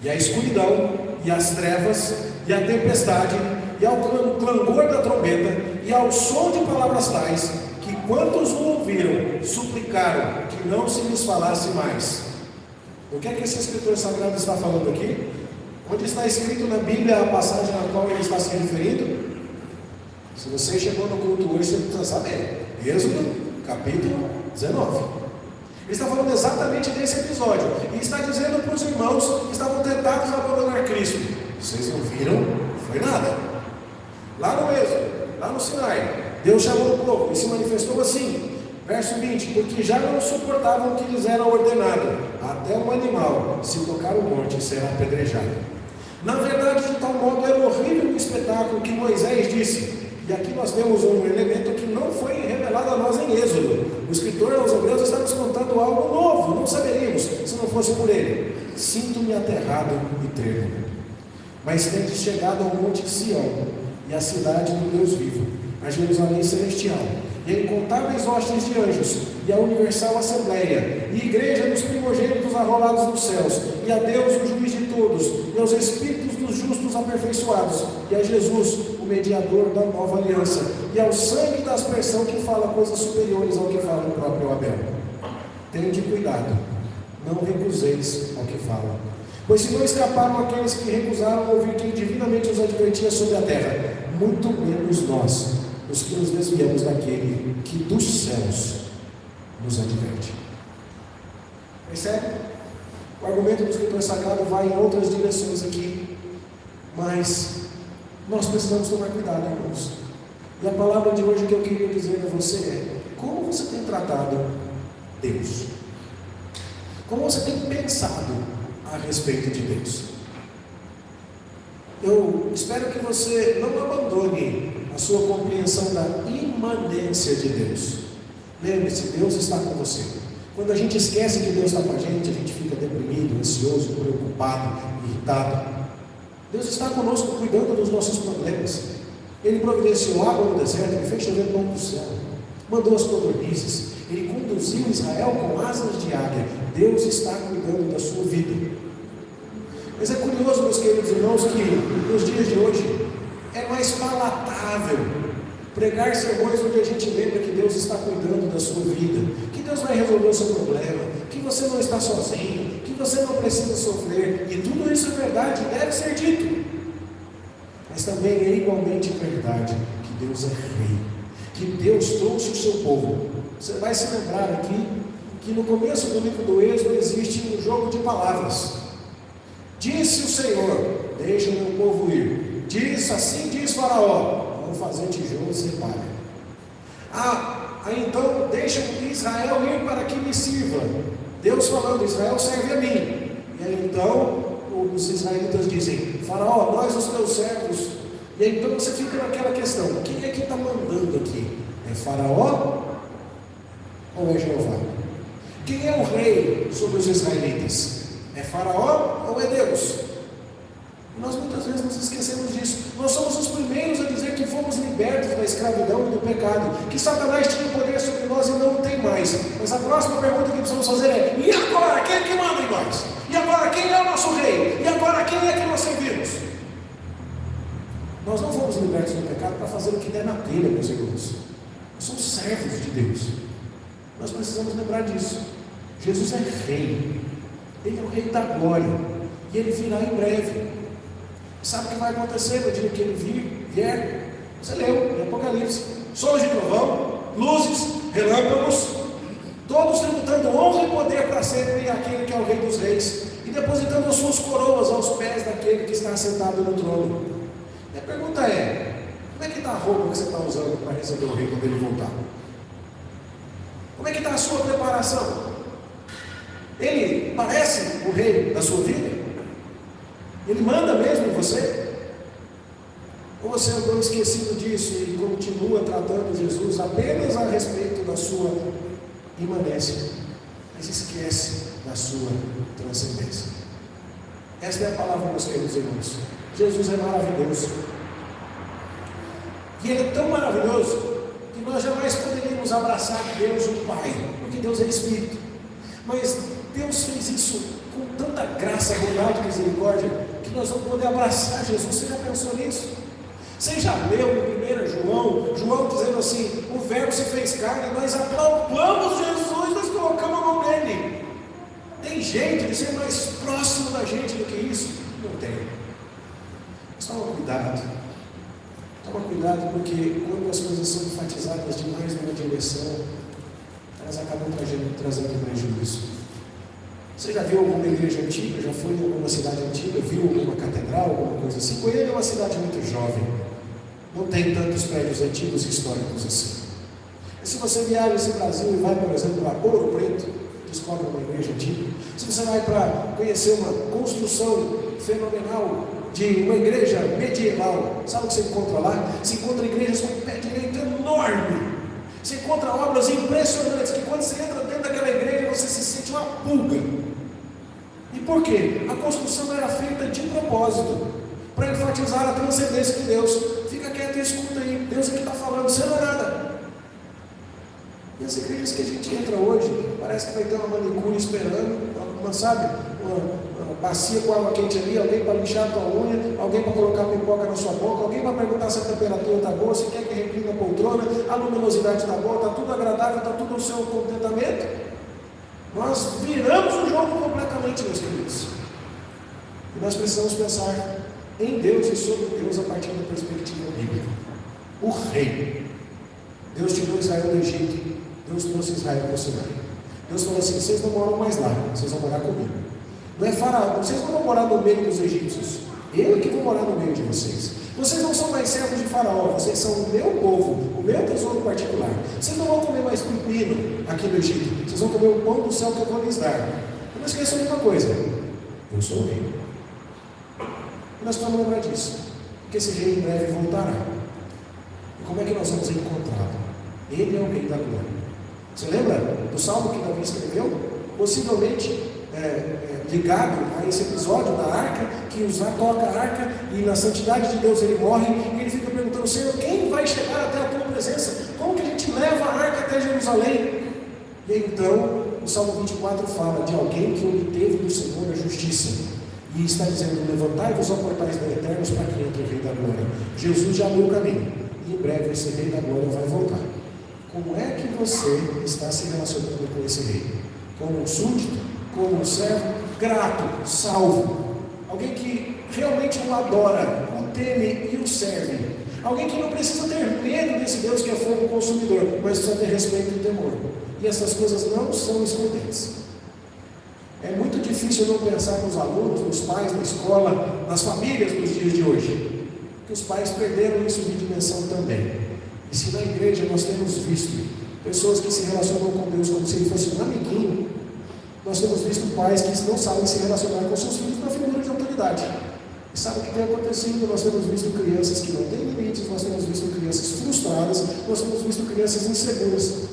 e à escuridão, e às trevas, e à tempestade, e ao clangor da trombeta, e ao som de palavras tais, que quantos o ouviram, suplicaram que não se lhes falasse mais. O que é que esse escritor sagrado está falando aqui? Onde está escrito na Bíblia a passagem a qual ele está se referindo? Se você chegou no culto hoje, você precisa saber. Êxodo, capítulo 19. Ele está falando exatamente desse episódio. E está dizendo para os irmãos que estavam tentados a abandonar Cristo: vocês não viram? Foi nada. Lá no Êxodo, lá no Sinai, Deus chamou o povo e se manifestou assim. Verso 20: porque já não suportavam o que lhes era ordenado, até um animal, se tocar o monte, será apedrejado. Na verdade, de tal modo era horrível o espetáculo que Moisés disse. E aqui nós temos um elemento que não foi revelado a nós em Êxodo. O escritor aos Hebreus está nos contando algo novo, não saberíamos se não fosse por ele. Sinto-me aterrado e tremo. Mas tendes chegado ao monte Sião, e à cidade do Deus vivo, a Jerusalém celestial, e a incontáveis hostes de anjos, e a universal assembleia, e igreja dos primogênitos arrolados nos céus, e a Deus, o juiz de todos, e aos espíritos dos justos aperfeiçoados, e a Jesus, o mediador da nova aliança, e ao sangue da aspersão que fala coisas superiores ao que fala o próprio Abel. Tende cuidado, não recuseis ao que fala. Pois se não escaparam aqueles que recusaram ouvir quem divinamente os advertia sobre a terra, muito menos nós, os que nos desviamos daquele que dos céus nos adverte. Percebe? O argumento do escritor sagrado vai em outras direções aqui, mas nós precisamos tomar cuidado, irmãos. E a palavra de hoje que eu queria dizer a você é: como você tem tratado Deus? Como você tem pensado a respeito de Deus? Eu espero que você não abandone a sua compreensão da imanência de Deus. Lembre-se, Deus está com você. Quando a gente esquece que Deus está com a gente fica deprimido, ansioso, preocupado, irritado. Deus está conosco cuidando dos nossos problemas. Ele providenciou água no deserto, Ele fez chover pão do céu, mandou as codornizes, Ele conduziu Israel com asas de águia. Deus está cuidando da sua vida. Mas é curioso, meus queridos irmãos, que nos dias de hoje é mais palatável pregar sermões onde a gente lembra que Deus está cuidando da sua vida, que Deus vai resolver o seu problema, que você não está sozinho, que você não precisa sofrer. E tudo isso é verdade, deve ser dito. Mas também é igualmente verdade que Deus é rei, que Deus trouxe o seu povo. Você vai se lembrar aqui que no começo do livro do Êxodo existe um jogo de palavras. Disse o Senhor: deixa o meu povo ir. Diz disse, assim diz Faraó, vamos fazer tijolos sem palha. Aí então deixa Israel ir para que me sirva. Deus falando, Israel serve a mim. E aí então os israelitas dizem, Faraó, nós os teus servos. E aí então você fica naquela questão, quem é que está mandando aqui? É Faraó ou é Jeová? Quem é o rei sobre os israelitas? É Faraó ou é Deus? Nós muitas vezes nos esquecemos disso. Nós somos os primeiros a dizer que fomos libertos da escravidão e do pecado, que Satanás tinha poder sobre nós e não tem mais. Mas a próxima pergunta que precisamos fazer é, e agora, quem é que manda em nós? E agora, quem é o nosso rei? E agora, quem é que nós servimos? Nós não fomos libertos do pecado para fazer o que der na telha, meus irmãos. Nós somos servos de Deus. Nós precisamos lembrar disso. Jesus é rei. Ele é o rei da glória. E ele virá em breve. Sabe o que vai acontecer no dia que ele vier? Você leu em Apocalipse. Sons de trovão, luzes, relâmpagos, todos tributando honra e poder para sempre àquele que é o Rei dos Reis, e depositando as suas coroas aos pés daquele que está sentado no trono. E a pergunta é, como é que está a roupa que você está usando para receber o Rei quando ele voltar? Como é que está a sua preparação? Ele parece o Rei da sua vida? Ele manda mesmo em você? Ou você andou esquecido disso e continua tratando Jesus apenas a respeito da sua imanência, mas esquece da sua transcendência? Esta é a palavra, meus queridos irmãos. Jesus é maravilhoso. E Ele é tão maravilhoso que nós jamais poderíamos abraçar Deus o Pai, porque Deus é Espírito. Mas Deus fez isso com tanta graça, bondade e misericórdia, que nós vamos poder abraçar Jesus. Você já pensou nisso? Você já leu no 1 João dizendo assim, o verbo se fez carne, nós apalpamos Jesus, nós colocamos a mão nele. Tem jeito de ser mais próximo da gente do que isso? Não tem. Mas toma cuidado. Toma cuidado, porque quando as coisas são enfatizadas demais numa direção, elas acabam trazendo prejuízo. Você já viu alguma igreja antiga? Já foi em alguma cidade antiga? Viu alguma catedral, alguma coisa assim? Goiânia é uma cidade muito jovem. Não tem tantos prédios antigos e históricos assim. E se você viaja esse Brasil e vai, por exemplo, para Ouro Preto, descobre uma igreja antiga. Se você vai para conhecer uma construção fenomenal de uma igreja medieval, sabe o que você encontra lá? Você encontra igrejas com um pé direito enorme. Você encontra obras impressionantes, que quando você entra dentro daquela igreja, você se sente uma pulga. E por quê? A construção era feita de propósito, para enfatizar a transcendência de Deus. Fica quieto e escuta aí, Deus aqui está falando, você não é nada. E as igrejas que a gente entra hoje, parece que vai ter uma manicure esperando, uma bacia com água quente ali, alguém para lixar a tua unha, alguém para colocar pipoca na sua boca, alguém para perguntar se a temperatura está boa, se quer que recline a poltrona, a luminosidade está boa, está tudo agradável, está tudo no seu contentamento. Nós viramos o jogo completamente, meus queridos. E nós precisamos pensar em Deus e sobre Deus a partir da perspectiva bíblica. O rei. Deus tirou Israel do Egito, Deus trouxe Israel para o Sinai. Deus falou assim, vocês não moram mais lá, vocês vão morar comigo. Não é Faraó, vocês não vão morar no meio dos egípcios, eu que vou morar no meio de vocês. Vocês não são mais servos de Faraó, vocês são o meu povo, o meu tesouro particular. Vocês não vão comer mais pepino aqui no Egito, vocês vão comer o pão do céu que eu vou lhes dar. Não esqueçam de uma coisa, eu sou o rei. E nós precisamos lembrar disso, porque esse rei em breve voltará. E como é que nós vamos encontrá-lo? Ele é o rei da glória. Você lembra do salmo que Davi escreveu? Possivelmente ligado a esse episódio da arca, que Uzá toca a arca e na santidade de Deus ele morre, e ele fica perguntando, Senhor, quem vai chegar até a tua presença? Como que a gente leva a arca até Jerusalém? E aí, então, o Salmo 24 fala de alguém que obteve do Senhor a justiça, e está dizendo, levantai-vos ao portais do Eternos para que entre o Rei da Glória. Jesus já abriu o caminho, e em breve esse Rei da Glória vai voltar. Como é que você está se relacionando com esse rei? Como um súdito? Como um servo? Grato, salvo. Alguém que realmente o adora, o teme e o serve. Alguém que não precisa ter medo desse Deus que é fogo consumidor, mas precisa ter respeito e temor. E essas coisas não são escondentes. É muito difícil não pensar nos alunos, nos pais, na escola, nas famílias nos dias de hoje. Porque os pais perderam isso de dimensão também. E se na igreja nós temos visto pessoas que se relacionam com Deus como se ele fosse um amiguinho, nós temos visto pais que não sabem se relacionar com seus filhos na figura de autoridade. E sabe o que tem acontecido? Nós temos visto crianças que não têm limites, nós temos visto crianças frustradas, nós temos visto crianças inseguras.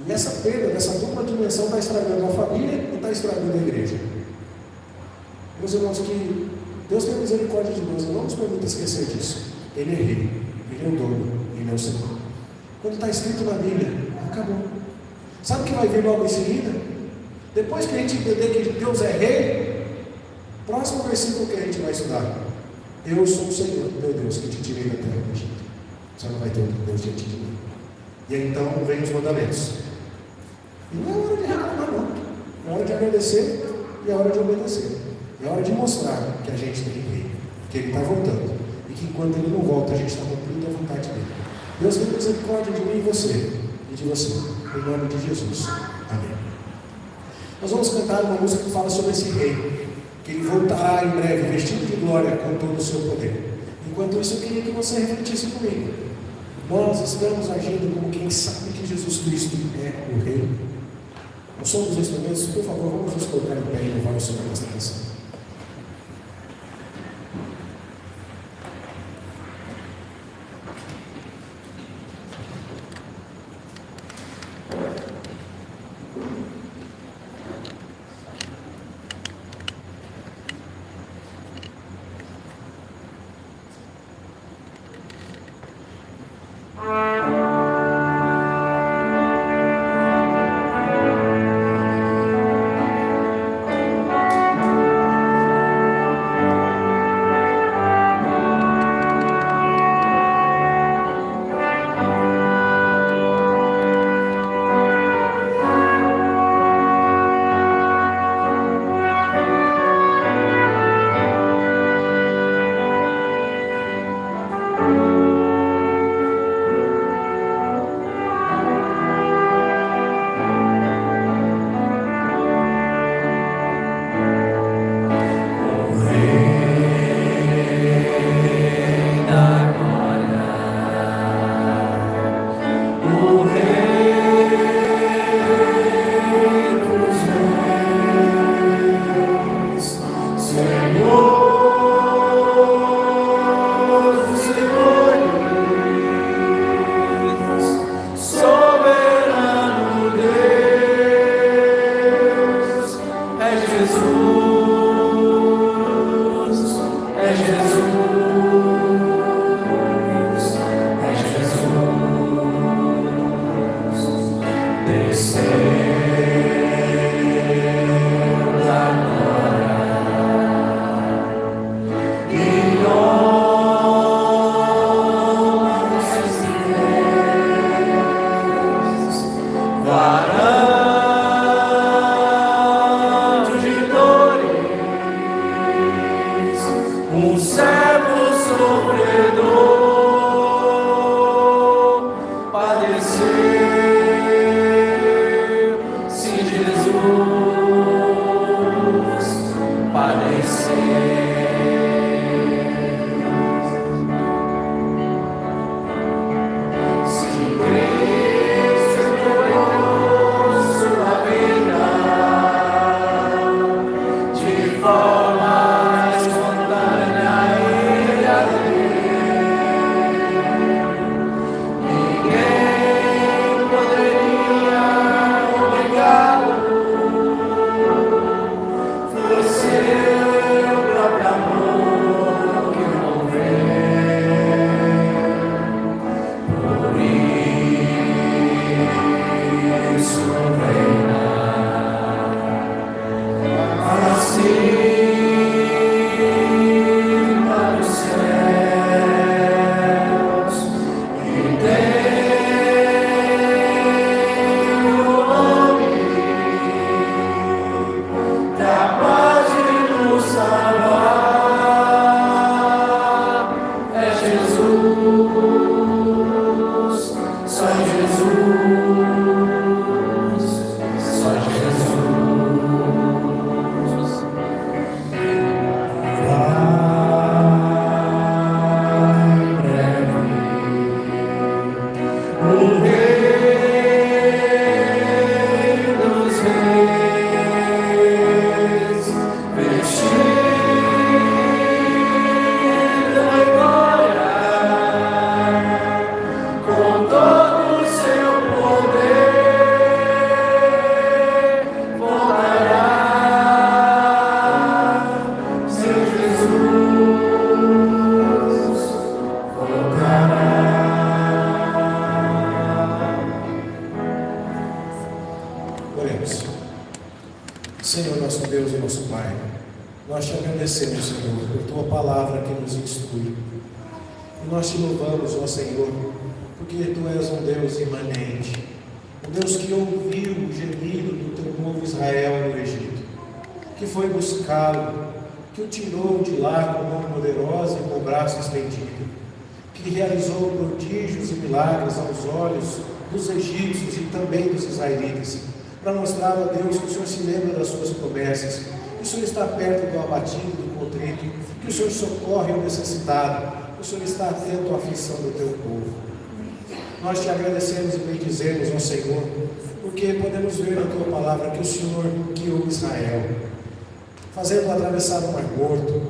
E essa perda, dessa dupla dimensão está estragando a família e está estragando a igreja. Meus irmãos, que Deus tem misericórdia de nós, não nos permita esquecer disso. Ele é rei, ele é o dono, ele é o Senhor. Quando está escrito na Bíblia, acabou. Sabe o que vai vir logo em seguida? Depois que a gente entender que Deus é rei, próximo versículo que a gente vai estudar: eu sou o Senhor, meu Deus, que te tirei da terra do Egito. Você não vai ter outro Deus diante de mim. E aí então vem os mandamentos. E não é hora de reclamar, não. É hora de agradecer e é hora de obedecer. É hora de mostrar que a gente tem rei, que ele está voltando. E que enquanto ele não volta, a gente está cumprindo a vontade dele. Deus tem misericórdia de mim e você, e de você, em nome de Jesus. Amém. Nós vamos cantar uma música que fala sobre esse rei, que ele voltará em breve, vestido de glória com todo o seu poder. Enquanto isso, eu queria que você refletisse comigo. Nós estamos agindo como quem sabe que Jesus Cristo é o rei. Nós somos instrumentos. Por favor, vamos nos colocar em pé e louvar o Senhor nesta canção. forma espontânea e alegre. agradecemos, Senhor, por Tua palavra que nos instrui. E nós te louvamos, ó Senhor, porque Tu és um Deus imanente, um Deus que ouviu o gemido do Teu povo Israel no Egito, que foi buscá-lo, que o tirou de lá com mão poderosa e com o braço estendido, que realizou prodígios e milagres aos olhos dos egípcios e também dos israelitas, para mostrar a Deus que o Senhor se lembra das suas promessas, que o Senhor está perto do abatido, do contrito, que o Senhor socorre o necessitado, que o Senhor está atento à aflição do teu povo. Nós te agradecemos e bendizemos, ó Senhor, porque podemos ver na tua palavra que o Senhor guiou Israel, fazendo atravessar o Mar Morto,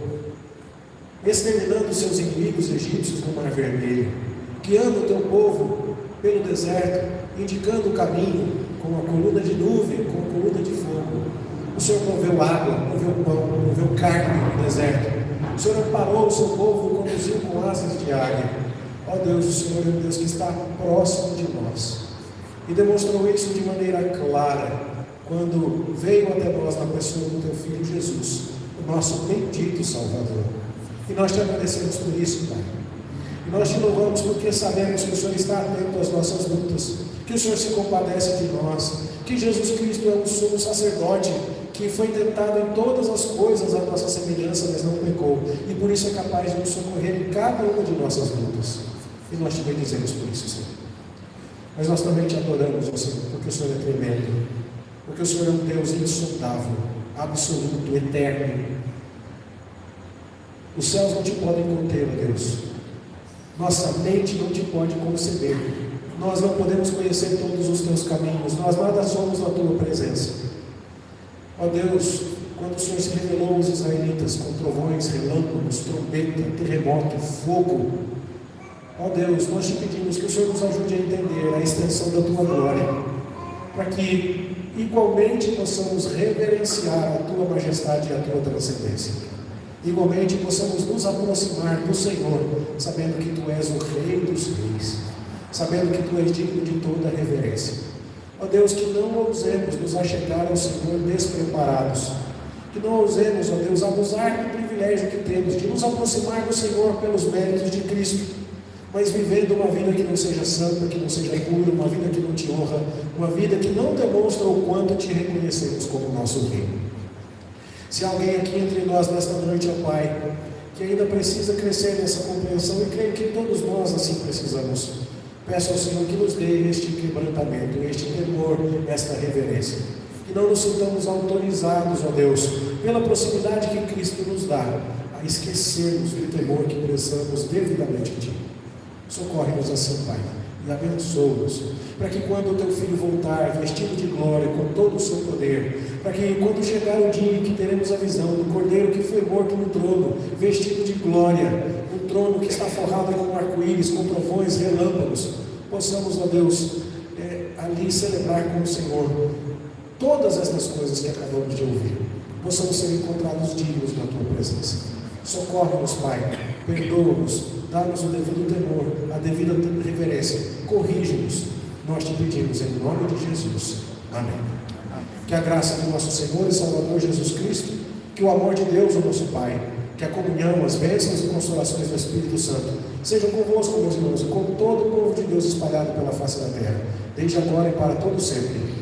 exterminando os seus inimigos egípcios no Mar Vermelho, guiando o teu povo pelo deserto, indicando o caminho com uma coluna de nuvem, com uma coluna de fogo. O Senhor moveu água, moveu pão, moveu carne no deserto. O Senhor amparou o seu povo e conduziu com asas de águia. Ó Deus, o Senhor é um Deus que está próximo de nós. E demonstrou isso de maneira clara quando veio até nós na pessoa do teu Filho Jesus, o nosso bendito Salvador. E nós te agradecemos por isso, Pai. E nós te louvamos porque sabemos que o Senhor está atento às nossas lutas, que o Senhor se compadece de nós, que Jesus Cristo é um sumo sacerdote, que foi tentado em todas as coisas à nossa semelhança, mas não pecou, e por isso é capaz de nos socorrer em cada uma de nossas lutas. E nós te bendizemos por isso, Senhor. Mas nós também te adoramos, ó Senhor, porque o Senhor é tremendo, porque o Senhor é um Deus insondável, absoluto, eterno. Os céus não te podem conter, ó Deus. Nossa mente não te pode conceber. Nós não podemos conhecer todos os teus caminhos. Nós nada somos na tua presença. Ó Deus, quando o Senhor se revelou aos israelitas com trovões, relâmpagos, trombeta, terremoto, fogo, ó Deus, nós te pedimos que o Senhor nos ajude a entender a extensão da tua glória, para que igualmente possamos reverenciar a tua majestade e a tua transcendência. Igualmente possamos nos aproximar do Senhor, sabendo que tu és o Rei dos Reis, sabendo que tu és digno de toda reverência. Ó Deus, que não ousemos nos achegar ao Senhor despreparados, que não ousemos, ó Deus, abusar do privilégio que temos de nos aproximar do Senhor pelos méritos de Cristo, mas vivendo uma vida que não seja santa, que não seja pura, uma vida que não te honra, uma vida que não demonstra o quanto te reconhecemos como nosso Rei. Se alguém aqui entre nós nesta noite, ó Pai, que ainda precisa crescer nessa compreensão, e creio que todos nós assim precisamos, peço ao Senhor que nos dê este quebrantamento, este temor, esta reverência, que não nos sintamos autorizados, ó Deus, pela proximidade que Cristo nos dá, a esquecermos do temor que precisamos devidamente de Ti. Socorre-nos assim, Pai, e abençoa-nos, para que quando o Teu Filho voltar, vestido de glória, com todo o seu poder, para que quando chegar o dia em que teremos a visão do Cordeiro que foi morto no trono, vestido de glória, um trono que está forrado com arco-íris, com trovões, relâmpagos, possamos, ó Deus, ali celebrar com o Senhor todas estas coisas que acabamos de ouvir, possamos ser encontrados dignos na Tua presença. Socorre-nos, Pai, perdoa-nos, dá-nos o devido temor, a devida reverência, corrige-nos, nós te pedimos em nome de Jesus. Amém. Que a graça do nosso Senhor e Salvador Jesus Cristo, que o amor de Deus, o nosso Pai, que a comunhão, as bênçãos e consolações do Espírito Santo sejam convosco, meus irmãos, e com todo o povo de Deus espalhado pela face da terra, desde agora e para todo sempre.